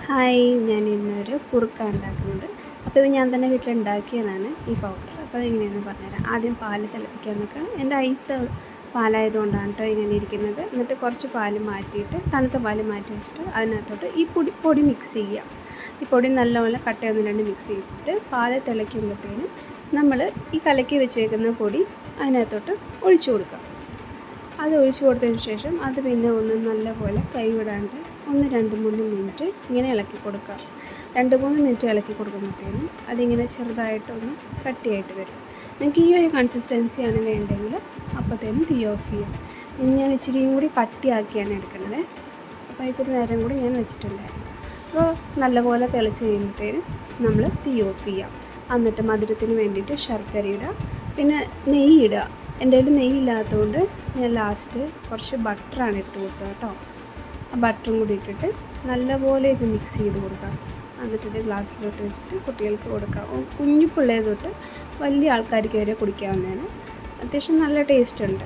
Hi, ഞാൻ ഇന്നൊരു കുറുക്കാണ് ഉണ്ടാക്കുന്നത്. അപ്പോൾ ഇത് ഞാൻ തന്നെ വീട്ടിലുണ്ടാക്കിയതാണ് ഈ പൗഡർ. അപ്പോൾ അതെങ്ങനെയാണെന്ന് പറഞ്ഞുതരാം. ആദ്യം പാല് തിളപ്പിക്കാൻ വെക്കുക. എൻ്റെ ഐസ് പാലായതുകൊണ്ടാണ് കേട്ടോ ഇങ്ങനെ ഇരിക്കുന്നത്. എന്നിട്ട് കുറച്ച് പാല് മാറ്റിയിട്ട് തണുത്ത പാല് മാറ്റി വെച്ചിട്ട് അതിനകത്തോട്ട് ഈ പൊടി മിക്സ് ചെയ്യുക. ഈ പൊടി നല്ലപോലെ കട്ടയൊന്ന് രണ്ട് മിക്സ് ചെയ്തിട്ട് പാല് തിളയ്ക്കുമ്പോഴത്തേനും നമ്മൾ ഈ കലക്കി വെച്ചേക്കുന്ന പൊടി അതിനകത്തോട്ട് ഒഴിച്ചു കൊടുക്കുക. അത് ഒഴിച്ചു കൊടുത്തതിന് ശേഷം അത് പിന്നെ ഒന്ന് നല്ലപോലെ കൈവിടാണ്ട് 1-2-3 മിനിറ്റ് ഇങ്ങനെ ഇളക്കി കൊടുക്കുക. 2-3 മിനിറ്റ് ഇളക്കി കൊടുക്കുമ്പോഴത്തേനും അതിങ്ങനെ ചെറുതായിട്ടൊന്ന് കട്ടിയായിട്ട് വരും. നിങ്ങൾക്ക് ഈ ഒരു കൺസിസ്റ്റൻസിയാണ് വേണ്ടതെങ്കിൽ അപ്പോഴത്തേനും തീ ഓഫ് ചെയ്യാം. ഇനി ഞാൻ ഇച്ചിരിയും കൂടി കട്ടിയാക്കിയാണ് എടുക്കുന്നത്. അപ്പോൾ ഇത്തിരി നേരം കൂടി ഞാൻ വെച്ചിട്ടുണ്ടായിരുന്നു. അപ്പോൾ നല്ലപോലെ തിളച്ച് കഴിയുമ്പോഴത്തേനും നമ്മൾ തീ ഓഫ് ചെയ്യാം. എന്നിട്ട് മധുരത്തിന് വേണ്ടിയിട്ട് ശർക്കര ഇടുക, പിന്നെ നെയ്യ് ഇടുക. എൻ്റെ കയ്യിൽ നെയ്യില്ലാത്തതുകൊണ്ട് ഞാൻ ലാസ്റ്റ് കുറച്ച് ബട്ടറാണ് ഇട്ട് കൊടുക്കുക കേട്ടോ. ആ ബട്ടറും കൂടി ഇട്ടിട്ട് നല്ലപോലെ ഇത് മിക്സ് ചെയ്ത് കൊടുക്കുക. എന്നിട്ട് ഗ്ലാസ്സിലോട്ട് വെച്ചിട്ട് കുട്ടികൾക്ക് കൊടുക്കുക. കുഞ്ഞു പിള്ളേർ തൊട്ട് വലിയ ആൾക്കാർക്ക് വരെ കുടിക്കാവുന്നതാണ്. അത്യാവശ്യം നല്ല ടേസ്റ്റ് ഉണ്ട്.